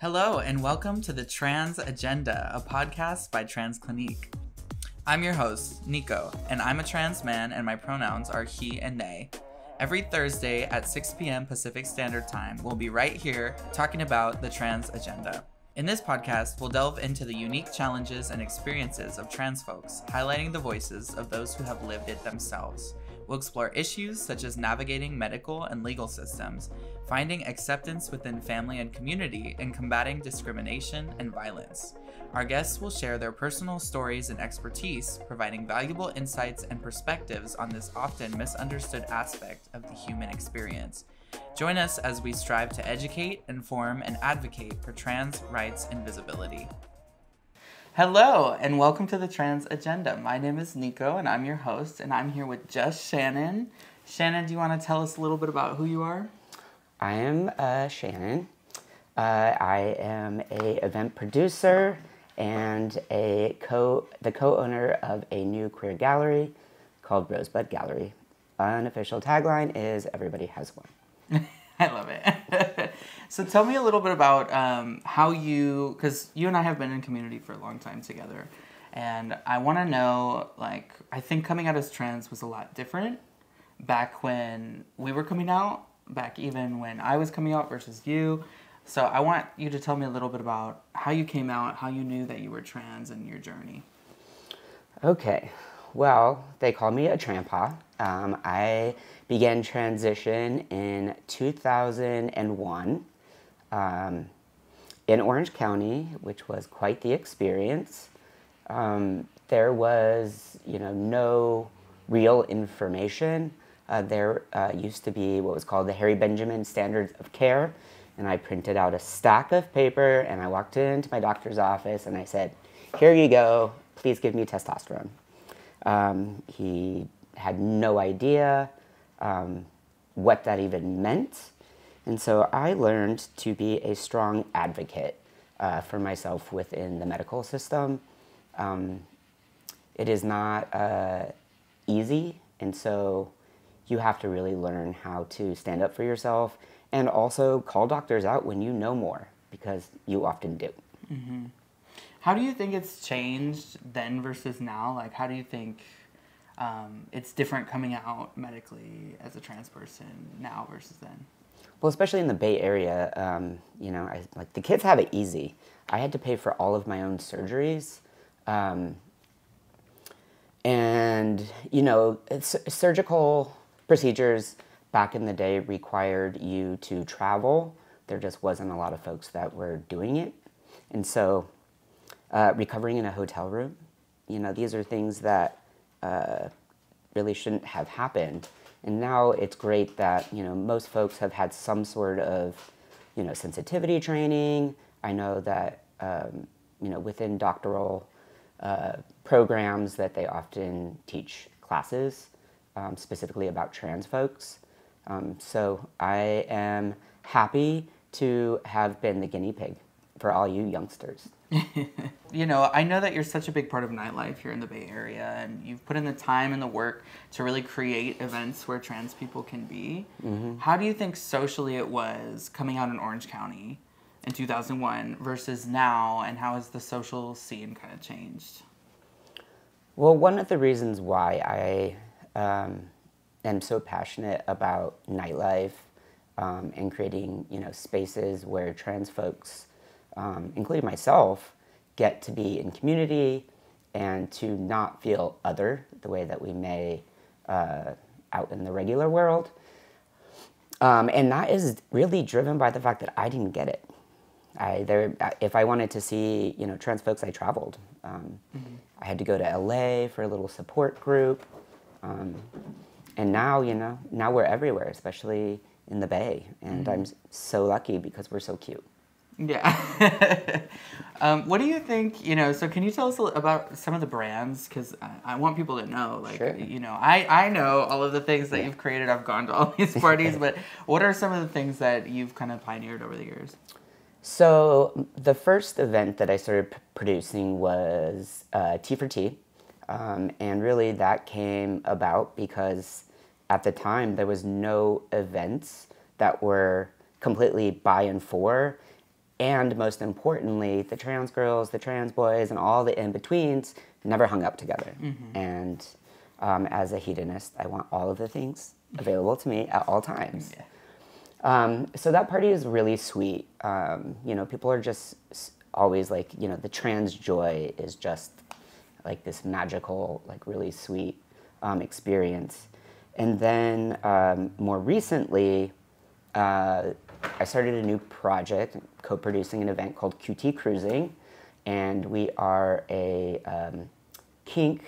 Hello, and welcome to the Trans Agenda, a podcast by Trans Clinique. I'm your host, Nico, and I'm a trans man, and my pronouns are he and they. Every Thursday at 6 p.m. Pacific Standard Time, we'll be right here talking about the Trans Agenda. In this podcast, we'll delve into the unique challenges and experiences of trans folks, highlighting the voices of those who have lived it themselves. We'll explore issues such as navigating medical and legal systems, finding acceptance within family and community, and combating discrimination and violence. Our guests will share their personal stories and expertise, providing valuable insights and perspectives on this often misunderstood aspect of the human experience. Join us as we strive to educate, inform, and advocate for trans rights and visibility. Hello, and welcome to the Trans Agenda. My name is Nico, and I'm your host, and I'm here with just Shannon. Shannon, do you want to tell us a little bit about who you are? I am Shannon. I am a event producer and the co-owner of a new queer gallery called Rosebud Gallery. Unofficial tagline is "Everybody has one." I love it. So tell me a little bit about how because you and I have been in community for a long time together, and I want to know, I think coming out as trans was a lot different back when we were coming out, back even when I was coming out versus you. So I want you to tell me a little bit about how you came out, how you knew that you were trans, and your journey. Okay, well, they call me a trampa. I began transition in 2001 in Orange County, which was quite the experience. There was, no real information. There used to be what was called the Harry Benjamin Standards of Care, and I printed out a stack of paper, and I walked into my doctor's office, and I said, "Here you go, please give me testosterone." He had no idea what that even meant, and so I learned to be a strong advocate for myself within the medical system. It is not easy, and so you have to really learn how to stand up for yourself and also call doctors out when you know more, because you often do. Mm-hmm. How do you think it's changed then versus now? How do you think it's different coming out medically as a trans person now versus then? Well, especially in the Bay Area, the kids have it easy. I had to pay for all of my own surgeries. Surgical procedures back in the day required you to travel. There just wasn't a lot of folks that were doing it. And so recovering in a hotel room, these are things that really shouldn't have happened. And now it's great that, most folks have had some sort of, sensitivity training. I know that, within doctoral programs that they often teach classes specifically about trans folks. So I am happy to have been the guinea pig for all you youngsters. I know that you're such a big part of nightlife here in the Bay Area, and you've put in the time and the work to really create events where trans people can be. Mm-hmm. How do you think socially it was coming out in Orange County in 2001 versus now, and how has the social scene kind of changed? Well, one of the reasons why I am so passionate about nightlife and creating, spaces where trans folks, including myself, get to be in community and to not feel other the way that we may out in the regular world. And that is really driven by the fact that I didn't get it. If I wanted to see, trans folks, I traveled. Mm-hmm. I had to go to LA for a little support group. And now, now we're everywhere, especially in the Bay. And mm-hmm. I'm so lucky because we're so cute. Yeah. What do you think, so can you tell us about some of the brands? Because I want people to know, Sure. I know all of the things that you've created. I've gone to all these parties, but what are some of the things that you've kind of pioneered over the years? So the first event that I started producing was T4T. And really that came about because at the time there was no events that were completely by and for And most importantly, the trans girls, the trans boys, and all the in-betweens never hung up together. And as a hedonist, I want all of the things available to me at all times. So that party is really sweet. You know, people are just always like, you know, the trans joy is just like this magical, like really sweet experience. And then more recently, I started a new project, co-producing an event called QT Cruising, and we are a kink,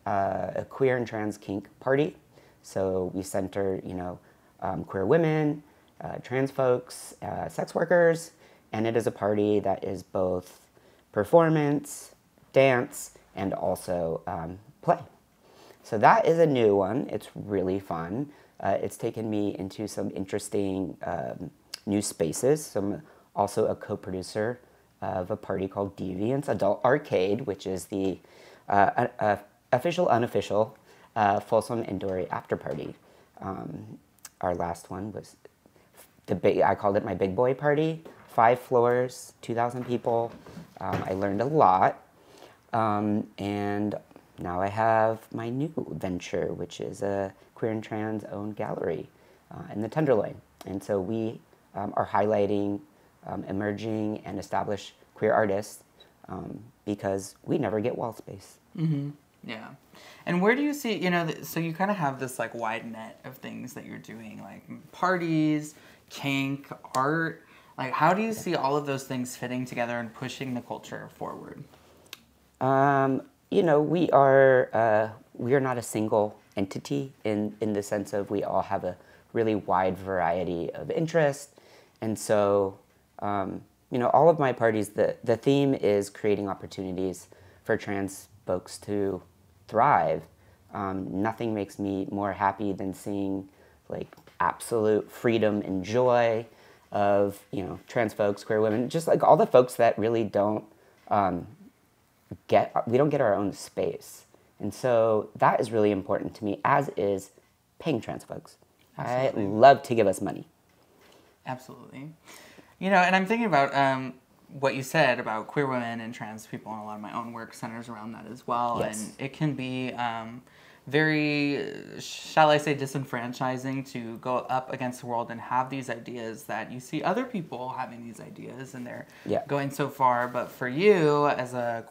a queer and trans kink party. So we center, you know, queer women, trans folks, sex workers, and it is a party that is both performance, dance, and also play. So that is a new one. It's really fun. It's taken me into some interesting new spaces. So I'm also a co-producer of a party called Deviance Adult Arcade, which is the official, unofficial, Folsom Indoor After Party. Our last one was I called it my big boy party. 5 floors, 2,000 people. I learned a lot. And now I have my new venture, which is a queer and trans owned gallery in the Tenderloin. And so we are highlighting emerging and established queer artists because we never get wall space. Yeah. And where do you see, you know, so you kind of have this like wide net of things that you're doing, like parties, kink, art. Like, how do you see all of those things fitting together and pushing the culture forward? You know, we are not a single entity in the sense of we all have a really wide variety of interest. And so, you know, all of my parties, the theme is creating opportunities for trans folks to thrive. Nothing makes me more happy than seeing like absolute freedom and joy of, you know, trans folks, queer women, just like all the folks that really don't we don't get our own space. And so that is really important to me, as is paying trans folks. Absolutely. I love to give us money. Absolutely. You know, and I'm thinking about what you said about queer women and trans people, and a lot of my own work centers around that as well. Yes. And it can be very, shall I say, disenfranchising to go up against the world and have these ideas that you see other people having these ideas and they're going so far. But for you, as a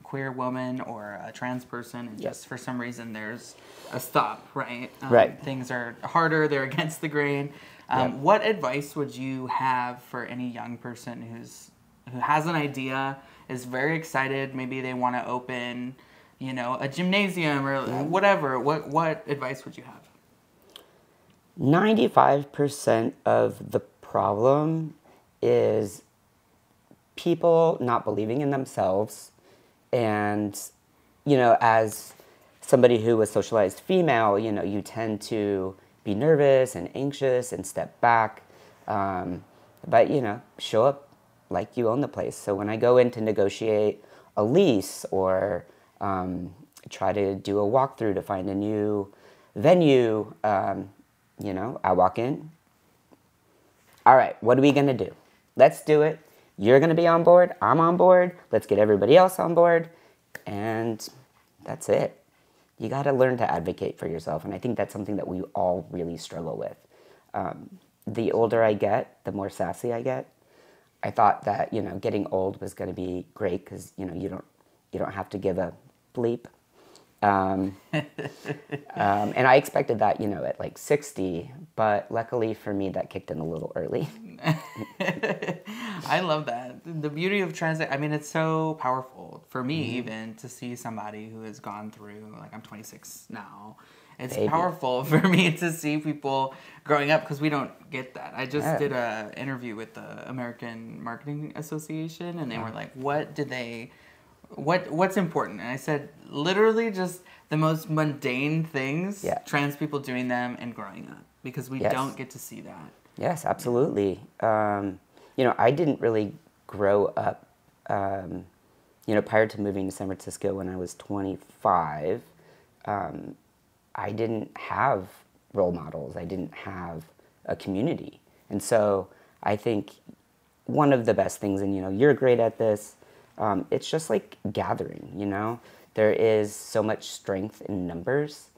queer woman or a trans person, and just for some reason there's a stop, right? Right. Things are harder, they're against the grain. What advice would you have for any young person who has an idea, is very excited, maybe they want to open, you know, a gymnasium or whatever? What advice would you have? 95% of the problem is people not believing in themselves. And, you know, as somebody who was socialized female, you know, you tend to be nervous and anxious and step back. But, you know, show up like you own the place. So when I go in to negotiate a lease or try to do a walkthrough to find a new venue, you know, I walk in. All right, what are we going to do? Let's do it. You're going to be on board. I'm on board. Let's get everybody else on board. And that's it. You got to learn to advocate for yourself. And I think that's something that we all really struggle with. The older I get, the more sassy I get. I thought that, you know, getting old was going to be great because, you know, you don't have to give a bleep. And I expected that, you know, at like 60, but luckily for me, that kicked in a little early. I love that. The beauty of transit, I mean, it's so powerful for me even to see somebody who has gone through, like I'm 26 now. It's powerful for me to see people growing up because we don't get that. I just did an interview with the American Marketing Association, and they were like, what's important? And I said, literally just the most mundane things, trans people doing them and growing up, because we don't get to see that. Yes, absolutely. You know, I didn't really grow up, you know, prior to moving to San Francisco when I was 25, I didn't have role models. I didn't have a community. And so I think one of the best things, and, you're great at this. It's just like gathering, There is so much strength in numbers.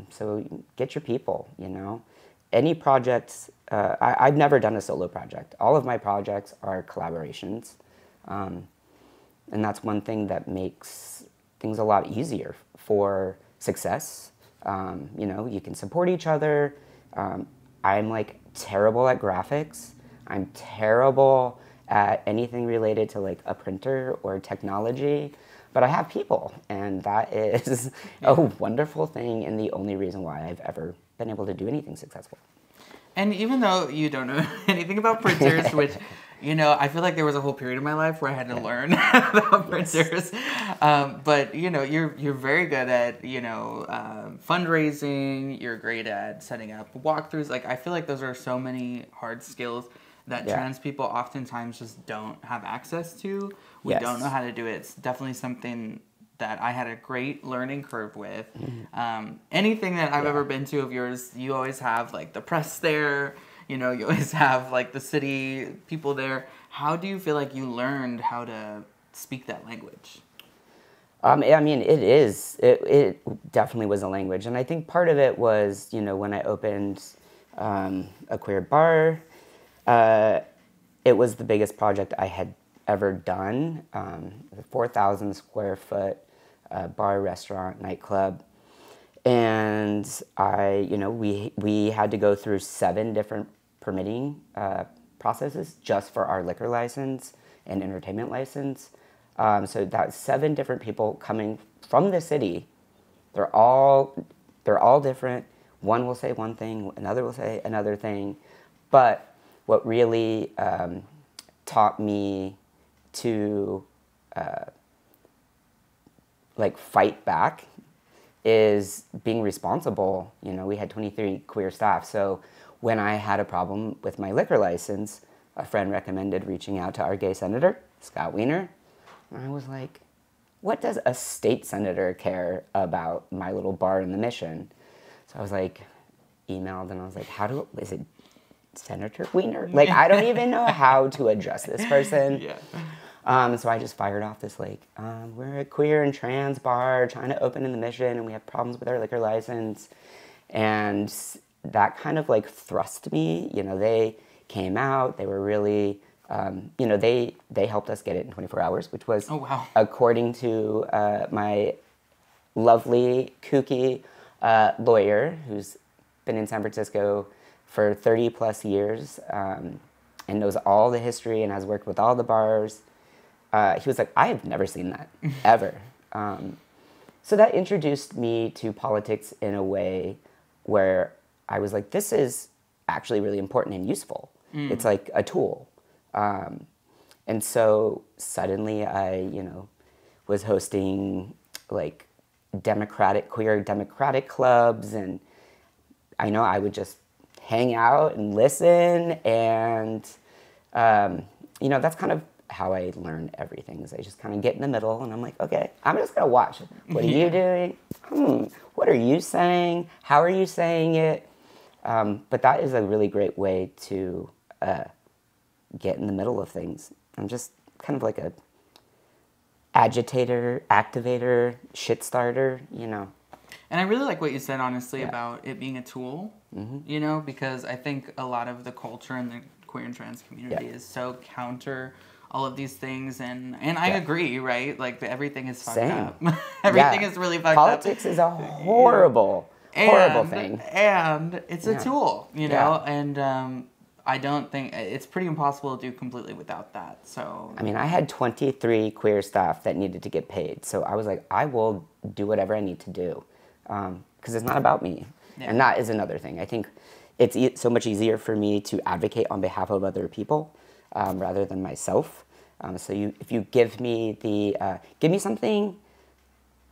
So get your people, Any projects, I've never done a solo project. All of my projects are collaborations. And that's one thing that makes things a lot easier for success. You can support each other. I'm like terrible at graphics. I'm terrible at anything related to like a printer or technology, but I have people, and that is a wonderful thing and the only reason why I've ever been able to do anything successful. And even though you don't know anything about printers, which, I feel like there was a whole period of my life where I had to learn about printers. But, you're very good at, fundraising. You're great at setting up walkthroughs. Like, I feel like those are so many hard skills that trans people oftentimes just don't have access to. We don't know how to do it. It's definitely something that I had a great learning curve with. Anything that I've ever been to of yours, you always have like the press there, you always have like the city people there. How do you feel like you learned how to speak that language? It definitely was a language. And I think part of it was, when I opened a queer bar, it was the biggest project I had ever done. A 4,000 square foot bar, restaurant, nightclub. And we had to go through 7 different permitting processes just for our liquor license and entertainment license. So that's 7 different people coming from the city. They're all different. One will say one thing, another will say another thing. But what really taught me to fight back is being responsible. We had 23 queer staff, so when I had a problem with my liquor license, a friend recommended reaching out to our gay senator, Scott Wiener, and I was like, what does a state senator care about my little bar in the Mission? So I was like, emailed, and I was like, is it Senator Wiener? Like, I don't even know how to address this person. So I just fired off this we're a queer and trans bar trying to open in the Mission, and we have problems with our liquor license. And that kind of thrust me. They came out. They were really, they helped us get it in 24 hours, which was, according to my lovely, kooky lawyer who's been in San Francisco for 30 plus years and knows all the history and has worked with all the bars. He was like, I have never seen that, ever. So that introduced me to politics in a way where I was like, this is actually really important and useful. It's like a tool. And so suddenly I, was hosting queer democratic clubs, and I would just hang out and listen, and that's kind of how I learn everything. Is I just kind of get in the middle, and I'm like, okay, I'm just gonna watch. What are you doing? What are you saying? How are you saying it? But that is a really great way to get in the middle of things. I'm just kind of like a agitator, activator, shit starter, And I really like what you said, honestly, about it being a tool, because I think a lot of the culture in the queer and trans community is so counter all of these things, and I agree, right? Everything is fucked up. Everything is really fucked Politics is a horrible thing. And it's a tool, know, and I don't think, it's pretty impossible to do completely without that, so. I had 23 queer staff that needed to get paid, so I was like, I will do whatever I need to do, because it's not about me. And that is another thing. I think it's so much easier for me to advocate on behalf of other people rather than myself. So if you give me something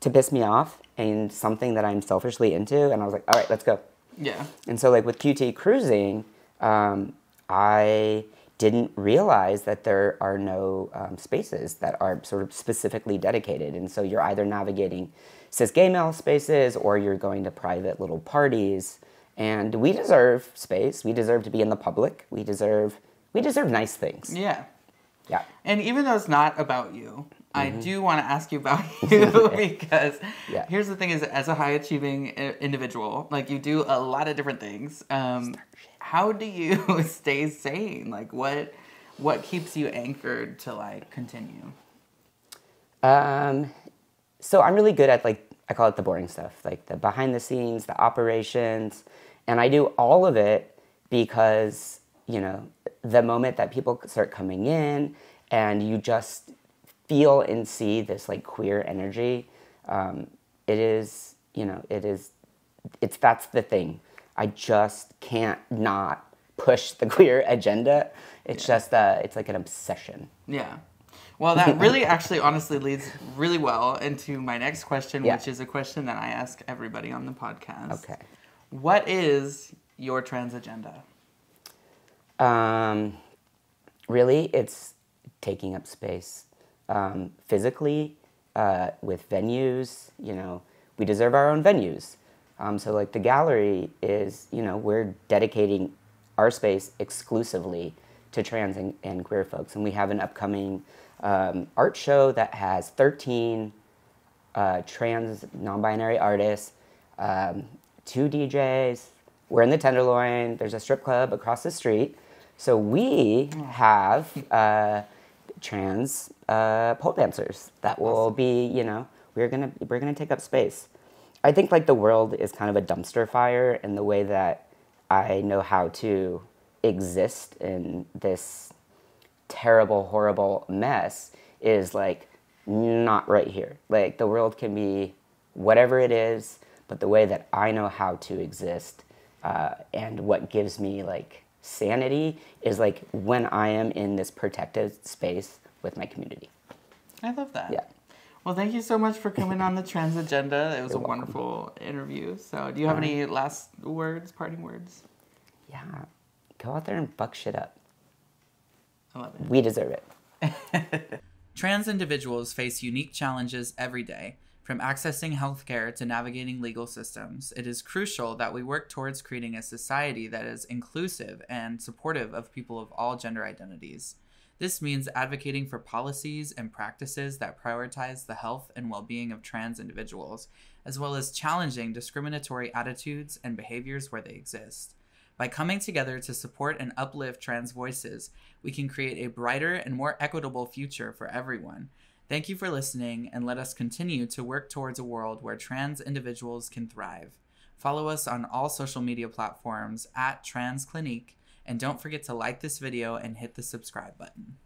to piss me off and something that I'm selfishly into, and I was like, all right, let's go. Yeah. And so with QT Cruising, I didn't realize that there are no spaces that are sort of specifically dedicated. And so you're either navigating cis gay male spaces or you're going to private little parties. And we deserve space. We deserve to be in the public. We deserve we deserve nice things. Yeah. Yeah. And even though it's not about you, I do want to ask you about you because here's the thing is, as a high-achieving individual, like, you do a lot of different things. How do you stay sane? Like, what keeps you anchored to, like, continue? So I'm really good at, like, I call it the boring stuff, like the behind the scenes, the operations, and I do all of it because, you know, the moment that people start coming in and you just feel and see this, like, queer energy, it is, you know, that's the thing. I just can't not push the queer agenda. It's just, it's like an obsession. Yeah. Well, that really actually honestly leads really well into my next question, which is a question that I ask everybody on the podcast. Okay. What is your trans agenda? Really, it's taking up space. Physically, with venues, you know, we deserve our own venues. So, like, the gallery is, you know, we're dedicating our space exclusively to trans and queer folks. And we have an upcoming art show that has 13 trans non-binary artists, 2 DJs. We're in the Tenderloin. There's a strip club across the street. So we have trans pole dancers that will be, you know, we're gonna take up space. I think, like, the world is kind of a dumpster fire in the way that I know how to exist in this terrible, horrible mess is, like, not right here. Like, the world can be whatever it is, but the way that I know how to exist and what gives me, like, sanity is, like, when I am in this protected space with my community. I love that. Yeah. Well, thank you so much for coming on the Trans Agenda. It was a wonderful interview. So do you have any last words, parting words? Yeah. Go out there and fuck shit up. I love it. We deserve it. Trans individuals face unique challenges every day. From accessing healthcare to navigating legal systems, it is crucial that we work towards creating a society that is inclusive and supportive of people of all gender identities. This means advocating for policies and practices that prioritize the health and well-being of trans individuals, as well as challenging discriminatory attitudes and behaviors where they exist. By coming together to support and uplift trans voices, we can create a brighter and more equitable future for everyone. Thank you for listening, and let us continue to work towards a world where trans individuals can thrive. Follow us on all social media platforms @TransClinique, and don't forget to like this video and hit the subscribe button.